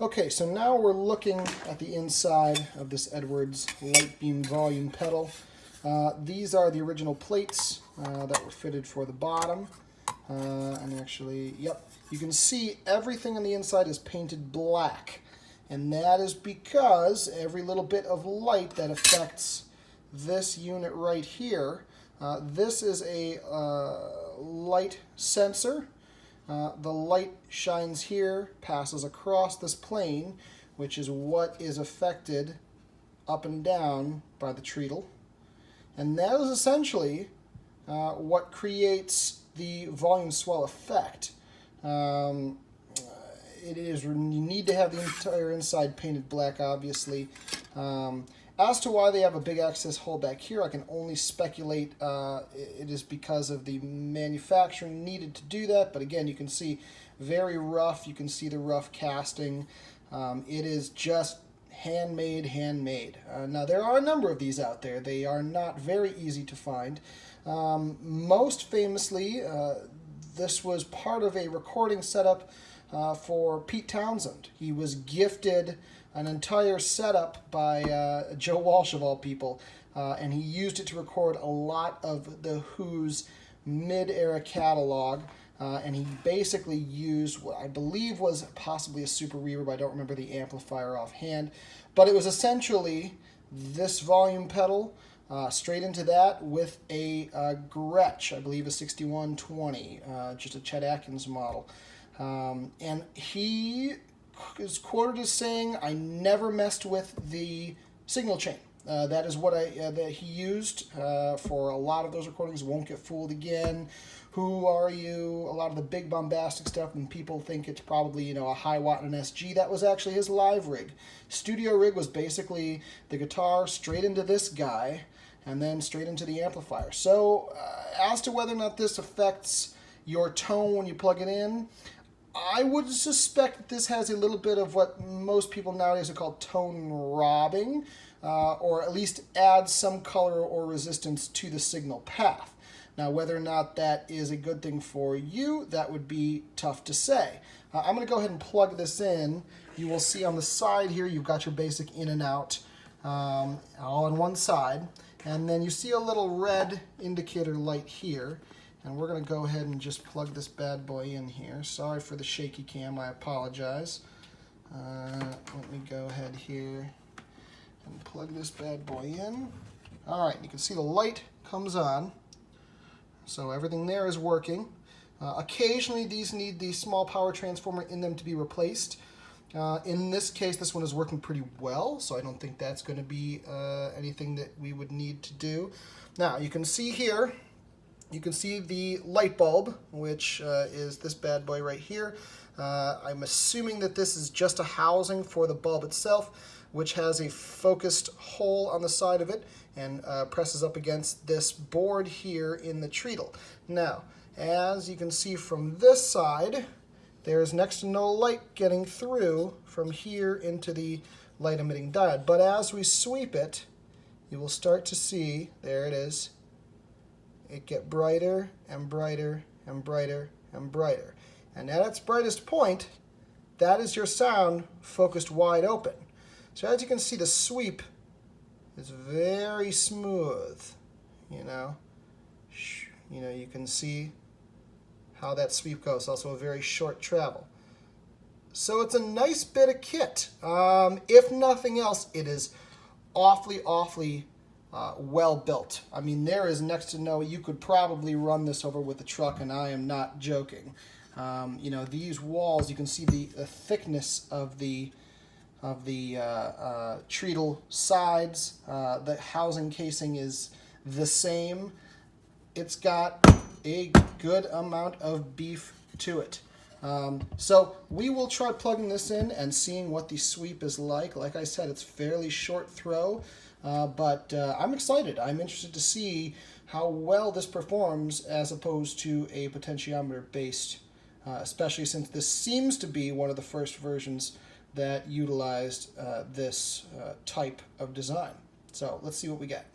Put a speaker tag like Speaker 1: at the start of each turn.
Speaker 1: Okay, so now we're looking at the inside of this Edwards light beam volume pedal. These are the original plates that were fitted for the bottom. And actually, yep, you can see everything on the inside is painted black. And that is because every little bit of light that affects this unit right here, this is a light sensor. The light shines here, passes across this plane, which is what is affected up and down by the treadle. And that is essentially what creates the volume swell effect. You need to have the entire inside painted black, obviously. As to why they have a big access hole back here, I can only speculate it is because of the manufacturing needed to do that. But again, you can see very rough. You can see the rough casting. It is just handmade. Now, there are a number of these out there. They are not very easy to find. Most famously, this was part of a recording setup for Pete Townsend. He was gifted an entire setup by Joe Walsh, of all people, and he used it to record a lot of the Who's mid-era catalog, and he basically used what I believe was possibly a super reverb. I don't remember the amplifier offhand, but it was essentially this volume pedal straight into that with a Gretsch, I believe a 6120, just a Chet Atkins model. And he is quoted as saying, "I never messed with the signal chain." That is what that he used for a lot of those recordings. Won't Get Fooled Again, Who Are You, a lot of the big bombastic stuff, and people think it's probably, a high watt and an SG. That was actually his live rig. Studio rig was basically the guitar straight into this guy and then straight into the amplifier. So as to whether or not this affects your tone when you plug it in, I would suspect that this has a little bit of what most people nowadays would call tone robbing, or at least adds some color or resistance to the signal path. Now, whether or not that is a good thing for you, that would be tough to say. I'm going to go ahead and plug this in. You will see on the side here, you've got your basic in and out all on one side. And then you see a little red indicator light here. And we're going to go ahead and just plug this bad boy in here. Sorry for the shaky cam, I apologize. Let me go ahead here and plug this bad boy in. All right, you can see the light comes on. So everything there is working. Occasionally these need the small power transformer in them to be replaced. In this case, this one is working pretty well, so I don't think that's going to be anything that we would need to do. Now, you can see here, you can see the light bulb, which is this bad boy right here. I'm assuming that this is just a housing for the bulb itself, which has a focused hole on the side of it and presses up against this board here in the treadle. Now, as you can see from this side, there's next to no light getting through from here into the light emitting diode. But as we sweep it, you will start to see, there it is, it get brighter and brighter and brighter and brighter. And at its brightest point, that is your sound focused wide open. So as you can see, the sweep is very smooth. You can see how that sweep goes. Also a very short travel. So it's a nice bit of kit. If nothing else, it is awfully well built. I mean, there is next to no, you could probably run this over with a truck, and I am not joking. These walls, you can see the thickness of the treadle sides. The housing casing is the same. It's got a good amount of beef to it. So we will try plugging this in and seeing what the sweep is like. Like I said, it's fairly short throw, but I'm excited. I'm interested to see how well this performs as opposed to a potentiometer-based, especially since this seems to be one of the first versions that utilized this type of design. So let's see what we get.